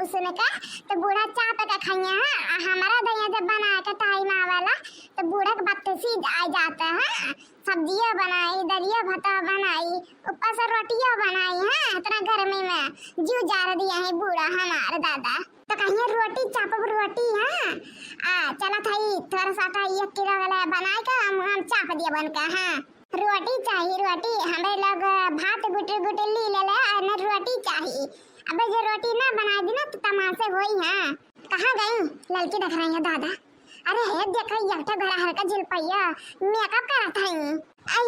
उसने का तो बूढ़ा चाप का खाइया है। हमारा दैया जब बना के टाइम आवेला तो बूढ़ा के बत्तीसी आ जाता है। सब्जियां बनाई, दलिया भाता बनाई, ऊपर से रोटियां बनाई है। इतना गर्मी में जीव जार दिया है बूढ़ा हमारे दादा। तो कहिए रोटी चाप रोटी है चला था थोड़ा सा 1 किलो वाला बनाए का हम चाप दिया बन का। हाँ रोटी चाहिए, रोटी हमें लोग भात गुटे गुटे ली ले ना रोटी चाहिए। अबे जो रोटी ना बना दी ना तो तमाशे होई है। कहाँ गई लड़की देख रही है दादा? अरे हे देखो एकटा घरा हरका झिलपैया मेकअप करत हई।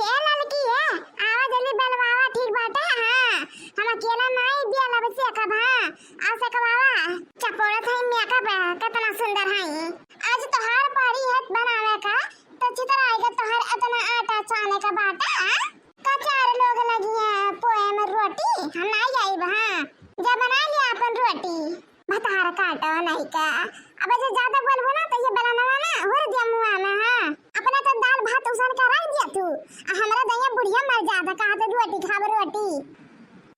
ये लड़की है आवा जल्दी बनवावा ठीक बाटे। हां हम अकेला नहीं दिया लब से कब। हां आ से कबावा चपोड़ा था मेकअप कितना सुंदर है। आज तोहार पारी है बनावे का तो चित्र आएगा तोहार इतना आटा चाने का बाटा का 4 लोग लगी है पोए में रोटी हम नहीं जाइब। हां जब बना लिया अपन रोटी भतार काटो नहीं का। अब जो ज्यादा बोलबो ना तो ये बेलनवा ना हो दिया मुआ में। हां अपने तो दाल भात उसन का रख दिया तू हमरा दैया बुढ़िया मर जाता कहा तो रोटी खाब रोटी।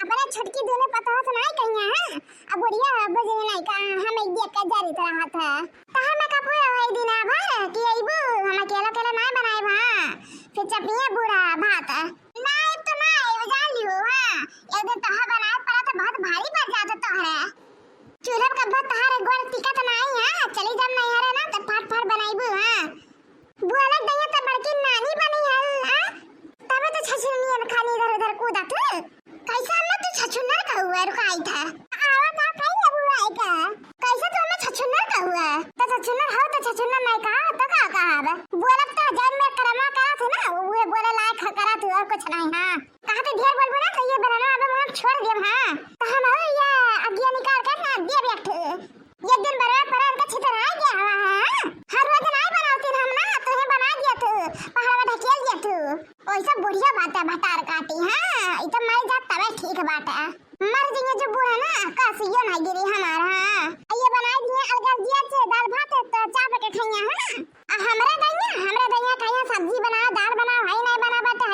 अपने छटकी दूने पता तो नहीं कहिया है अब बुढ़िया बजे नहीं का हम एक देख के जारी तरह था तो हम का पूरा भाई दिन भर कि आइबो हम अकेला अकेला नहीं बनाए भा फिर चपिया बूढ़ा भात नहीं तो नहीं जान लियो। हां एक दिन तहा बनाए पड़ा तो बहुत भारी पड़ जाता तोहरा चूल्हा का भात तहारे गोड़ टिकत नहीं है। चली जब नहीं हरे ना तो फाट फाट बनाइबू। हां बुआला दैया तो बड़की नानी बनी है। हां तबे तो छछुनियन खाली इधर उधर कूदत कैसा हम तो छछुनर का हुआ रुकाई था आवा था कहीं अब हुआ का कैसे तो हमें छछुनर का हुआ तो छछुनर हो तो छछुनर नहीं का तो का अब बुआला तो जान में करमा करा था ना वो बोले लायक करा तू और कुछ नहीं। हां कहा तो ढेर बोलबो ना तो ये बनाना अब हम छोड़ देब। हां तो हम ये आज्ञा निकाल कर ना दे बैठ एक दिन बराबर पर का छितर आ गया है। हर रोज नहीं बनाती हम ना तो ये बना दिया तू पहाड़ में ढकेल दिया तू ओइसा बुढ़िया बात है भटार काटी। हां ई तो मर जात तबे ठीक बात है मर जिए जो बूढ़ा ना कासियो नहीं गिरी हमारा। हां ये बना दिए अलगर दिया से दाल भात तो चाप के खइया। हां हमरा दैया कहिया सब्जी बना दाल बना हई नहीं बना बाटे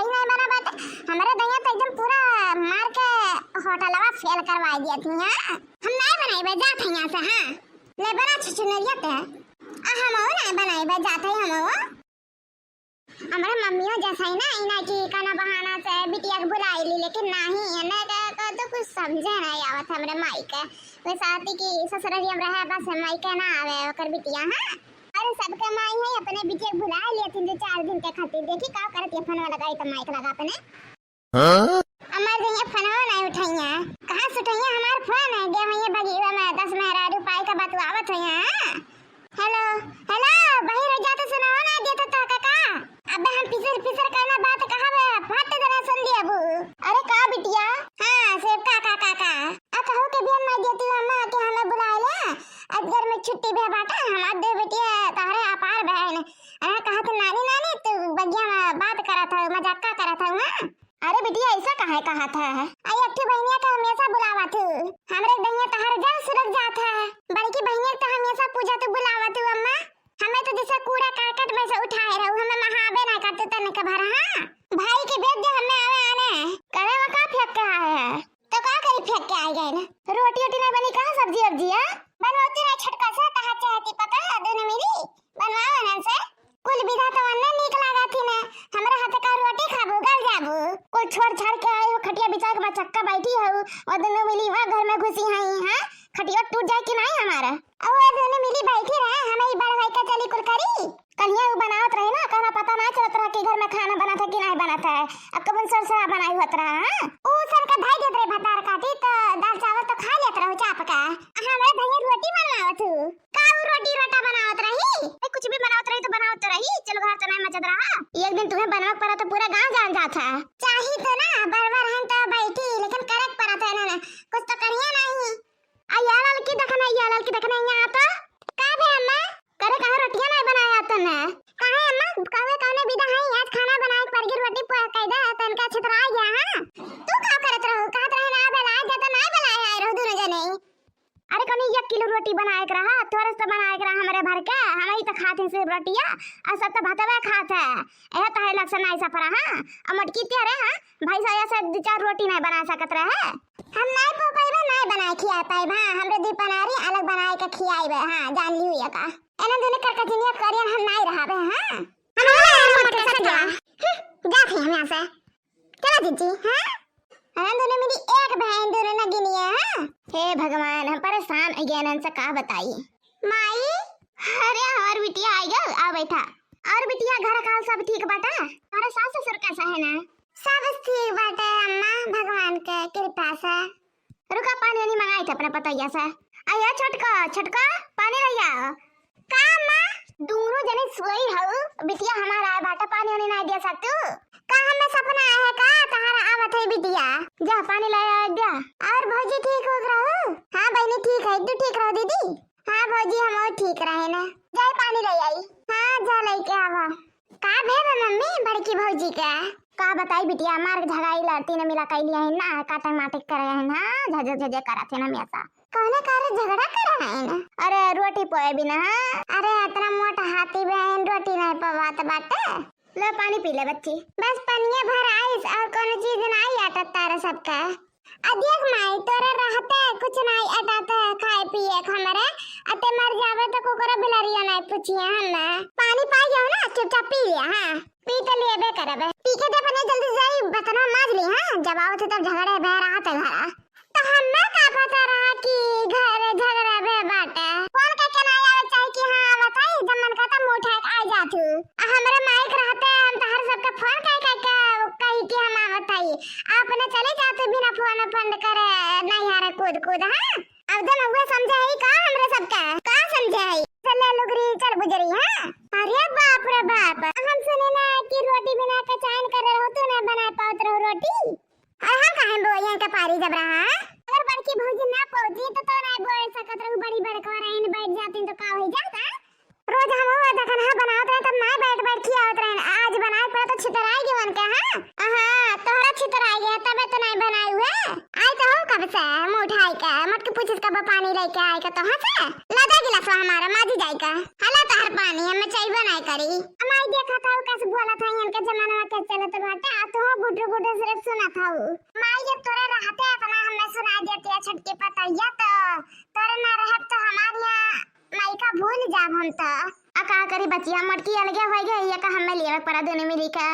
हमरा दैया तो एकदम पूरा मार के होटलवा फेल करवा दिया थी। हम नहीं बनाइबे जात हई यहां से। हां ले बना छछुनरिया ते हम नहीं बनाइबे जात हई हम हमरा मम्मियों जैसा ही ना इना की काना बहाना से बिटिया के बुलाई ली लेकिन नहीं ने का तो कुछ समझे नहीं आवत हमरे माई के वे साथी की ससुररिया में रहे बस माई के ना आवे ओकर बिटिया। हां अरे सबके माई है अपने बिटिया के बुला लिए 3-4 दिन के खातिर देखी का करत ये फोन लगाई तो माइक लगा अपने। हां हमार दैया फोनवा नहीं उठाइया कहां से उठाइया हमार फोन है गे भैया बगीवा में 10 मेहरा रुपए का बतवावत है। हेलो हेलो बहिर जाते सुनाओ ना देता तो काका अबे हम पिसर करना बात कहां है फट देना सुन लिया बू। अरे का बिटिया? हां सेब काका आ कहो के बियान नहीं देती अम्मा के हमें बुला ले आज घर में छुट्टी बे बाटा हम दे बिटिया तारे अपार बहन। अरे कहा तो नानी तू बगिया में बात करा था मजाक का करा था। हां अरे बिटिया ऐसा कहा था आई अट्ठी बहनिया का हमेशा बुलावा तू हमरे दैया तहार जल सुरग जात है बड़की बहनिया तो हमेशा पूजा तो बुलावा तू अम्मा हमें तो जैसे कूड़ा करकट में से उठाए रहू हमें महाबे ना करते तने के भर। हां भाई के भेज दे हमें आने करे में का फेंक के आए है तो का करी फेंक के आ गए ना रोटी नहीं बनी कहां सब्जी अब्जिया बनवाती ना छटका से कहा चाहती पता है दोनों मिली बनवावा ना से कुल विधा तो अन्ने नीक लागा थी ना हमरा हाथ का रोटी खाबो गल जाबो कोई छोड़ छाड़ के आई हो खटिया बिछा के बचक्का बैठी हो और दोनों मिली वा घर में घुसी हई। हां खटिया टूट जाए कि नहीं हमारा अब वो दोनों मिली बैठी रहे हमें ही बड़ भाई का चली कुल करी कन्या बनावत रहे ना कहना पता ना चलत रहा कि घर में खाना बना था कि नहीं बना था अब कबन सरसरा बनाई होत रहा। हां ओ सर का भाई देत रहे भतार काटी तो दाल चावल तो खा लेत रहो चाप का हमारे भैया रोटी बनवावत हूं का रोटी रोटा बनावत रही कुछ भी बनावत रही तो बनावत तो रही चलो घर तो नहीं मचत रहा एक दिन तुम्हें बनवा पड़ा तो पूरा गांव जान जाता चाही तो ना बार-बार हम तो बैठी लेकिन करक पड़ा था ना कुछ तो करिए नहीं आ यार लड़की देखना यहां आता का बे अम्मा करे कहा रोटियां नहीं बनाया तो ना कहा अम्मा कहे कौने विदा है आज खाना बनाए परगी रोटी कायदा तन का छतरा गया। हां तू रोटी बनाए के रहा, थोड़े से बनाए के रहा हमारे भर के, हम ही तो खाते से रोटिया और सब तो भतवे खाते है। एह तो है लक्षण नहीं सफरा हां और मटकी तेरे हां भाई से ऐसे दो चार रोटी नहीं बना सकत रहे। हम नहीं पो पाइबे नहीं बना खिया पाइब हां, हमरे दी पनारी अलग बनाए के खियाइबे हां, जान लियो या का एने दुने कर कजनिया करियन हम नहीं रहबे हां। हम मत कर जा जा थे हम यहां से चला जीजी हां। हम दोनों मेरी एक बहन दोनों न गिनिए हां। हे भगवान हम परेशान हो गए नन से का बताई माई। अरे और बिटिया आई गल आ बैठा और बिटिया घर का सब ठीक बाटा? अरे सास ससुर कैसा है ना? सब ठीक बाटे अम्मा भगवान के कृपा से। रुका पानी नहीं मंगाई थे अपने पतैया से। आया छटका छटका पानी लइया का अम्मा दोनों जने सोई हऊ बिटिया हमारा आए बाटा पानी नहीं दे सकतू का? हमें सपना है का तहारा आवत है बिटिया? जा पानी लाया दे। और भौजी ठीक हो रहो? हां बहनी ठीक है, तू ठीक रहो दीदी? हां भौजी हम और ठीक रहे ना। जाए पानी ले आई। हां जा लेके आवा। का भेबे मम्मी बड़की भौजी का बताई बिटिया मार झगाई लड़ती ने मिला कैली है ना काटक माटक करे है ना झज झज करत है ना मेसा कौने करे झगड़ा करे है ना। अरे रोटी पोए बिना। अरे इतना मोटा हाथी बहन रोटी नहीं पवात बाटे। ले पानी पी ले बच्ची। बस पानी भर आइस और कोनो चीज नहीं अटत तारा सबका। देख माई तोरे रहते कुछ नहीं अटत खाए पिए हमरे अते मर जावे तो कोकरा बिलारिया नहीं पूछिए हम। पानी पाई जाओ ना चुपचाप पी लिया हां पी तो लेबे करबे पी के दे पने जल्दी जाई बतना माज ली हां। जब आओ थे तब झगड़े बह रहा था घर तो हमें का पता रहा कि घर झगड़ा बह बाटे। फोन करके ना आवे चाहे कि हां बताई जब मन खत्म उठा के आ जातू हमरे माइक रहते हम तो हर सबका फोन कही कि हम आवत हई आपने चले जाते बिना फोन बंद करे नहीं हारे कूद कूद हां। अब दम हुए समझे ही का हमरे सबका का समझे ही चले लुगरी चल बुजरी हां। अरे बाप रे बाप हम सुने ना कि रोटी बिना के चाइन कर रहो तू ना बना पात रहो रोटी और हम काहे बोलिए का पारी जब रहा। अगर बड़की भौजी ना पहुंची तो नहीं बोल सकत रहो बड़ी बड़का रहन बैठ जाती तो का हो जाता। रोज हम वो देखन हां बनावत रहे तब ना बैठ बैठ खियावत रहे आज बनाए पड़ा तो छितराई वन का हां। हां तोहरा छितराई गया तबे तो नहीं बनाई हुए आई तो हो कब से मुंह उठाई का मत के पूछिस कब पानी लेके आई का तो हां से लदा गिलास हमारा माजी जाई का हला तहर पानी हम चाहिए नहीं करी। हमारी देखा था कैसे बोला था इनके जमाना में कैसे चलत बाटे आ तो गुड्डू गुड्डू सिर्फ सुना था माई जब तोरे रहते अपना हमें सुना देती है छटके पतैया तो तोरे ना रह तो हमारे माई का भूल जाब हम तो। का करी बचिया मटकी अलगे हो गई ये का हमें लेवे पड़ा दोनों मिली का।